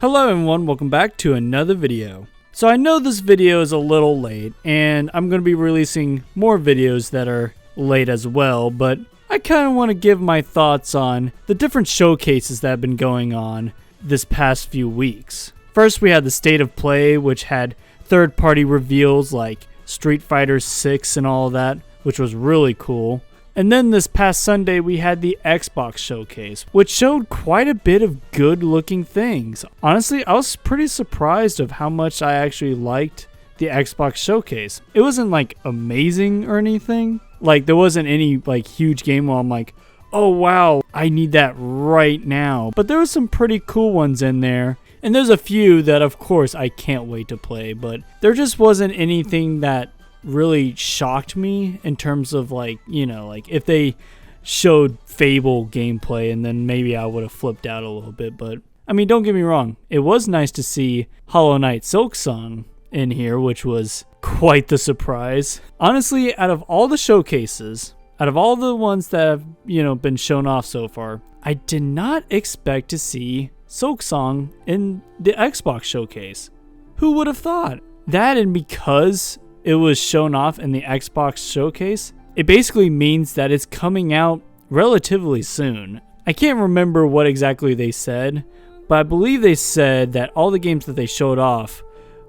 Hello everyone, welcome back to another video. So I know this video is a little late and I'm going to be releasing more videos that are late as well, but I kind of want to give my thoughts on the different showcases that have been going on this past few weeks. First we had the State of Play, which had third-party reveals like Street Fighter 6 and all of that, which was really cool. And then this past Sunday we had the Xbox showcase, which showed quite a bit of good looking things. Honestly, I was pretty surprised of how much I actually liked the Xbox showcase. It wasn't like amazing or anything. Like there wasn't any like huge game where I'm like, oh wow, I need that right now. But there were some pretty cool ones in there. And there's a few that of course I can't wait to play, but there just wasn't anything that really shocked me in terms of like, you know, like if they showed Fable gameplay and then maybe I would have flipped out a little bit. But I mean, don't get me wrong, it was nice to see Hollow Knight Silksong in here, which was quite the surprise. Honestly, out of all the showcases, out of all the ones that have, you know, been shown off so far, I did not expect to see Silksong in the Xbox showcase. Who would have thought that? And because it was shown off in the Xbox showcase, it basically means that it's coming out relatively soon. I can't remember what exactly they said, but I believe they said that all the games that they showed off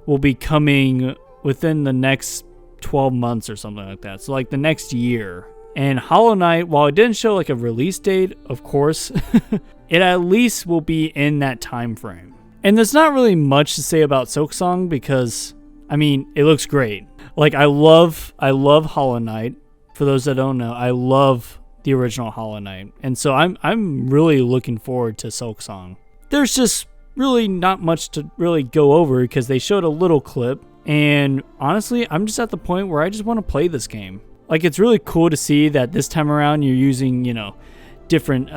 will be coming within the next 12 months or something like that. So like the next year. And Hollow Knight, while it didn't show like a release date, of course, it at least will be in that time frame. And there's not really much to say about Silksong because, I mean, it looks great. Like I love Hollow Knight. For those that don't know, I love the original Hollow Knight, and so I'm really looking forward to Silksong. There's just really not much to really go over because they showed a little clip, and honestly, I'm just at the point where I just want to play this game. Like it's really cool to see that this time around you're using, you know, different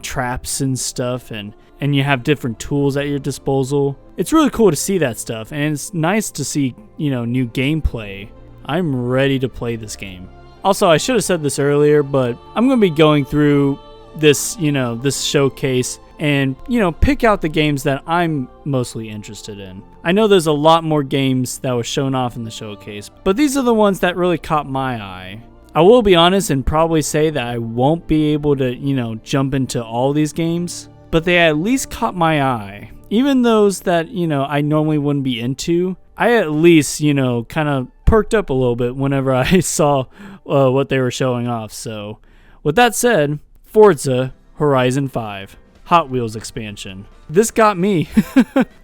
traps and stuff, and you have different tools at your disposal. It's really cool to see that stuff, and it's nice to see, you know, new gameplay. I'm ready to play this game. Also, I should have said this earlier, but I'm going to be going through this, you know, this showcase and, you know, pick out the games that I'm mostly interested in. I know there's a lot more games that were shown off in the showcase, but these are the ones that really caught my eye. I will be honest and probably say that I won't be able to, you know, jump into all these games, but they at least caught my eye. Even those that, you know, I normally wouldn't be into, I at least, you know, kind of perked up a little bit whenever I saw what they were showing off. So with that said, Forza Horizon 5 Hot Wheels expansion. This got me.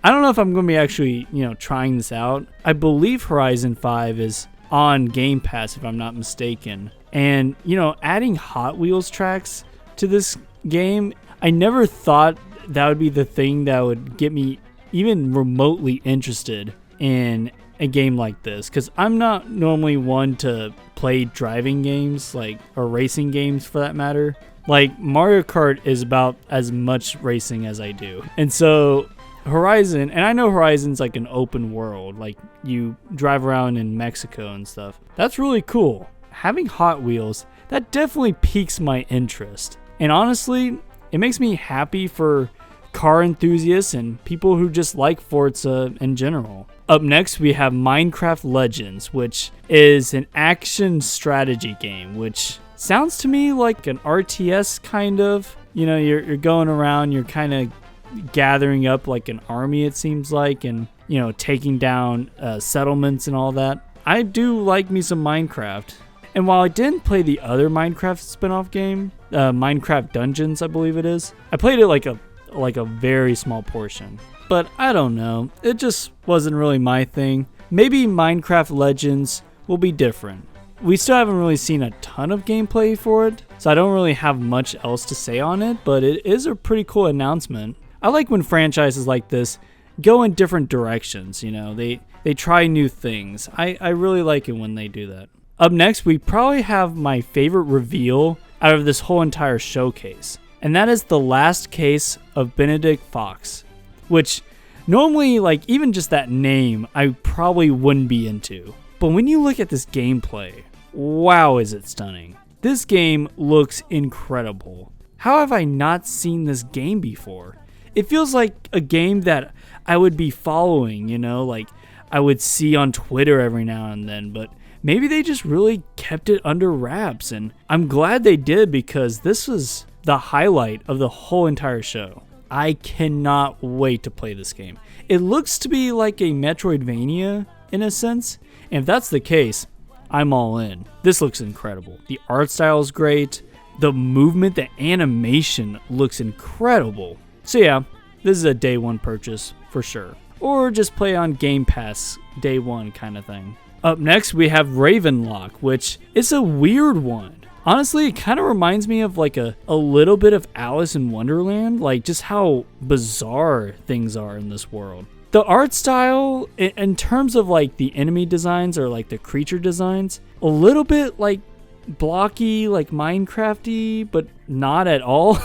I don't know if I'm going to be actually, you know, trying this out. I believe Horizon 5 is on Game Pass if I'm not mistaken. And, you know, adding Hot Wheels tracks to this game, I never thought that would be the thing that would get me even remotely interested in a game like this, because I'm not normally one to play driving games, like, or racing games for that matter. Like Mario Kart is about as much racing as I do. And so Horizon, and I know Horizon's like an open world, like you drive around in Mexico and stuff. That's really cool. Having Hot Wheels, that definitely piques my interest. And honestly, it makes me happy for car enthusiasts and people who just like Forza in general. Up next, we have Minecraft Legends, which is an action strategy game, which sounds to me like an RTS kind of. You know, you're going around, you're kind of gathering up like an army, it seems like, and, you know, taking down settlements and all that. I do like me some Minecraft. And while I didn't play the other Minecraft spin-off game, Minecraft Dungeons, I believe it is, I played it like a very small portion. But I don't know, it just wasn't really my thing. Maybe Minecraft Legends will be different. We still haven't really seen a ton of gameplay for it, so I don't really have much else to say on it, but it is a pretty cool announcement. I like when franchises like this go in different directions, you know, they try new things. I really like it when they do that. Up next, we probably have my favorite reveal out of this whole entire showcase, and that is the last case of Benedict Fox, which normally, like, even just that name, I probably wouldn't be into. But when you look at this gameplay, wow, is it stunning. This game looks incredible. How have I not seen this game before? It feels like a game that I would be following, like I would see on Twitter every now and then, but maybe they just really kept it under wraps, and I'm glad they did because this was the highlight of the whole entire show. I cannot wait to play this game. It looks to be like a Metroidvania in a sense, and if that's the case, I'm all in. This looks incredible. The art style is great. The movement, the animation looks incredible. So yeah, this is a day one purchase for sure. Or just play on Game Pass day one kind of thing. Up next, we have Ravenlock, which is a weird one. Honestly, it kind of reminds me of like a little bit of Alice in Wonderland, like just how bizarre things are in this world. The art style, in terms of like the enemy designs or like the creature designs, a little bit like blocky, like Minecrafty, but not at all.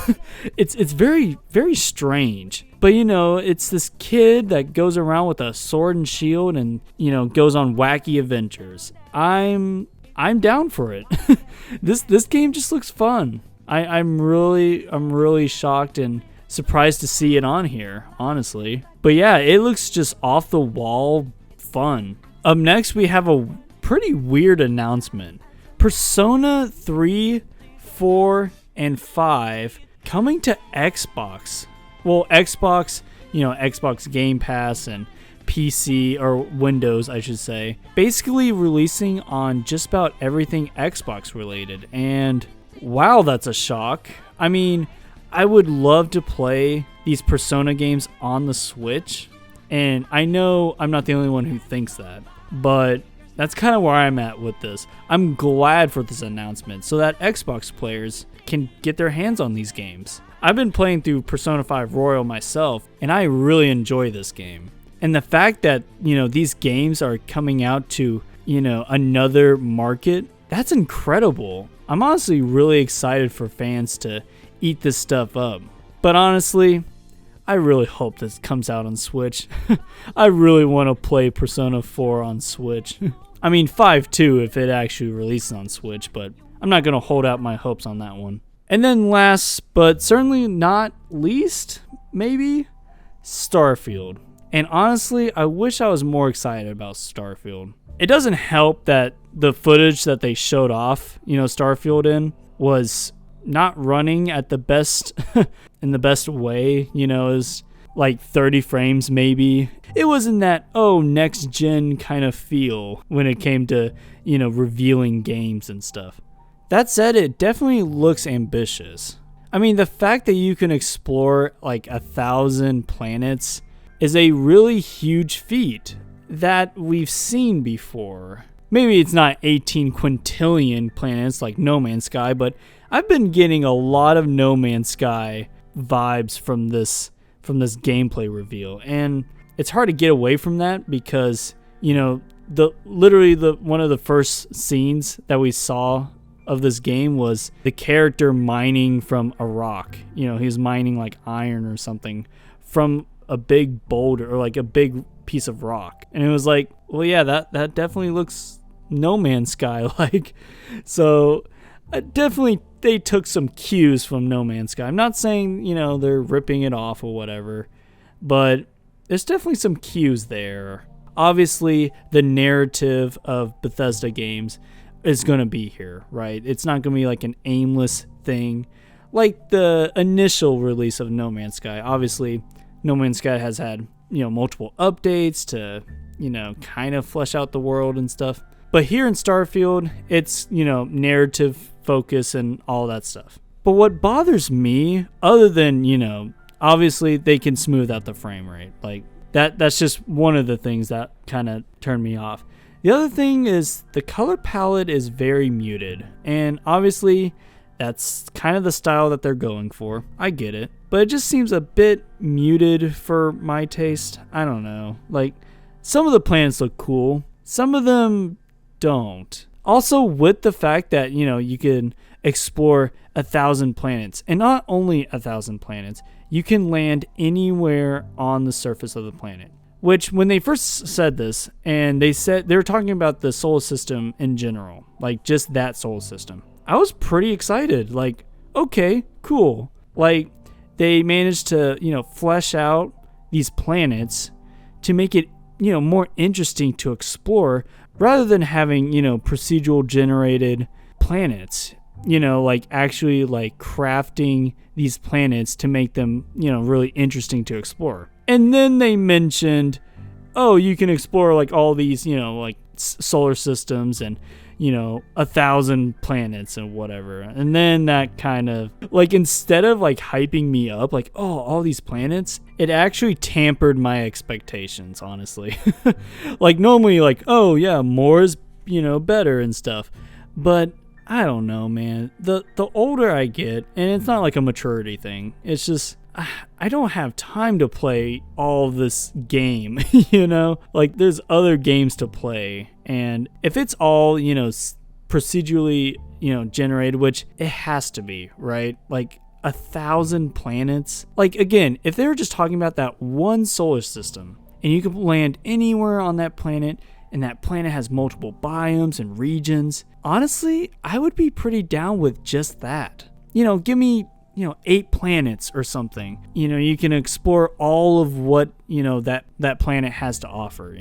It's very, very strange. But it's this kid that goes around with a sword and shield and goes on wacky adventures. I'm down for it. This game just looks fun. I'm really shocked and surprised to see it on here, honestly. But yeah, it looks just off the wall fun. Up next, we have a pretty weird announcement. Persona 3, 4, and 5 coming to Xbox. Well, Xbox, Xbox Game Pass and PC, or Windows, I should say. Basically releasing on just about everything Xbox related. And wow, that's a shock. I mean, I would love to play these Persona games on the Switch. And I know I'm not the only one who thinks that. But that's kind of where I'm at with this. I'm glad for this announcement so that Xbox players can get their hands on these games. I've been playing through Persona 5 Royal myself, and I really enjoy this game. And the fact that, these games are coming out to, another market, that's incredible. I'm honestly really excited for fans to eat this stuff up. But honestly, I really hope this comes out on Switch. I really want to play Persona 4 on Switch. I mean, 5 too if it actually releases on Switch, but I'm not going to hold out my hopes on that one. And then last, but certainly not least, maybe, Starfield. And honestly, I wish I was more excited about Starfield. It doesn't help that the footage that they showed off, Starfield in, was not running at the best, in the best way, it was like 30 frames maybe. It wasn't that, next gen kind of feel when it came to, revealing games and stuff. That said, it definitely looks ambitious. I mean, the fact that you can explore like 1,000 planets is a really huge feat that we've seen before. Maybe it's not 18 quintillion planets like No Man's Sky, but I've been getting a lot of No Man's Sky vibes from this gameplay reveal, and it's hard to get away from that because one of the first scenes that we saw of this game was the character mining from a rock. He was mining like iron or something from a big boulder or like a big piece of rock, and it was like, well, yeah, that definitely looks No Man's Sky like. So definitely they took some cues from No Man's Sky. I'm not saying they're ripping it off or whatever, but there's definitely some cues there. Obviously, the narrative of Bethesda games is going to be here, right? It's not going to be like an aimless thing like the initial release of No Man's Sky. Obviously, No Man's Sky has had, multiple updates to, kind of flesh out the world and stuff. But here in Starfield, it's, narrative focus and all that stuff. But what bothers me, other than, obviously they can smooth out the frame rate. Like that's just one of the things that kind of turned me off. The other thing is the color palette is very muted, and obviously that's kind of the style that they're going for. I get it, but it just seems a bit muted for my taste. I don't know. Like, some of the planets look cool, some of them don't. Also, with the fact that, you can explore 1,000 planets, and not only 1,000 planets, you can land anywhere on the surface of the planet. Which, when they first said this, and they were talking about the solar system in general, like just that solar system, I was pretty excited. Like, okay, cool. Like, they managed to, flesh out, these planets to make it, more interesting to explore rather than having, procedural generated planets, like actually like crafting these planets to make them, really interesting to explore. And then they mentioned, oh, you can explore like all these, like solar systems and, 1,000 planets and whatever. And then that kind of like, instead of like hyping me up, like, oh, all these planets, it actually tampered my expectations, honestly. Like normally like, oh yeah, more is, better and stuff. But I don't know, man. The older I get, and it's not like a maturity thing, it's just I don't have time to play all this game, Like there's other games to play, and if it's all, procedurally, generated, which it has to be, right? Like 1,000 planets. Like again, if they were just talking about that one solar system, and you can land anywhere on that planet, and that planet has multiple biomes and regions, honestly, I would be pretty down with just that. Give me 8 planets or something. You can explore all of what, that planet has to offer,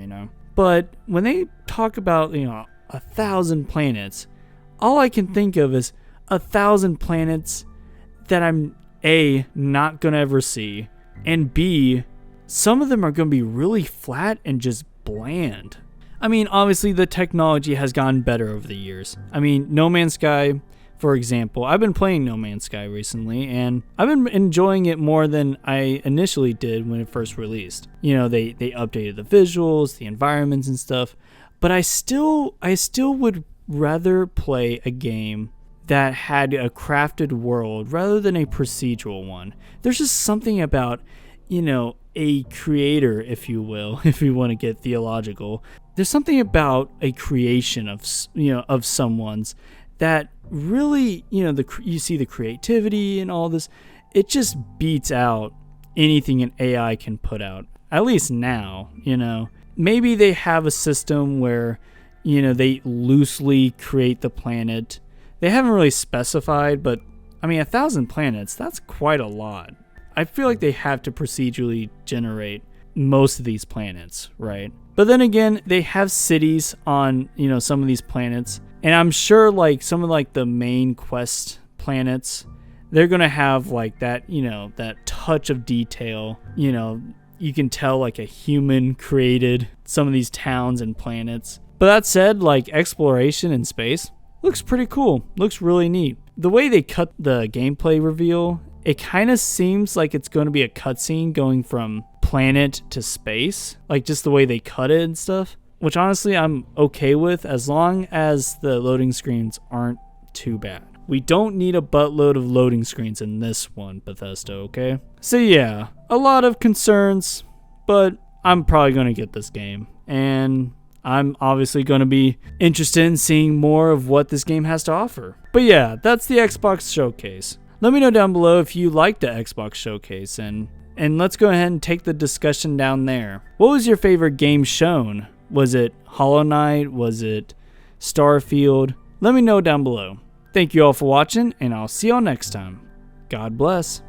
But when they talk about, 1,000 planets, all I can think of is 1,000 planets that I'm A, not going to ever see, and B, some of them are going to be really flat and just bland. I mean, obviously the technology has gotten better over the years. I mean, No Man's Sky, for example, I've been playing No Man's Sky recently, and I've been enjoying it more than I initially did when it first released. They updated the visuals, the environments and stuff, but I still would rather play a game that had a crafted world rather than a procedural one. There's just something about, a creator, if you will, if you want to get theological. There's something about a creation of someone's that really, you see the creativity and all this, it just beats out anything an AI can put out, at least now. Maybe they have a system where, they loosely create the planet. They haven't really specified, but I mean, 1,000 planets, that's quite a lot. I feel like they have to procedurally generate most of these planets, right? But then again, they have cities on, some of these planets. And I'm sure like some of like the main quest planets, they're going to have like that, that touch of detail. You can tell like a human created some of these towns and planets. But that said, like exploration in space looks pretty cool. Looks really neat. The way they cut the gameplay reveal, it kind of seems like it's going to be a cutscene going from planet to space. Like just the way they cut it and stuff. Which honestly I'm okay with as long as the loading screens aren't too bad. We don't need a buttload of loading screens in this one, Bethesda, okay? So yeah, a lot of concerns, but I'm probably going to get this game. And I'm obviously going to be interested in seeing more of what this game has to offer. But yeah, that's the Xbox Showcase. Let me know down below if you liked the Xbox Showcase, and let's go ahead and take the discussion down there. What was your favorite game shown? Was it Hollow Knight? Was it Starfield? Let me know down below. Thank you all for watching, and I'll see y'all next time. God bless.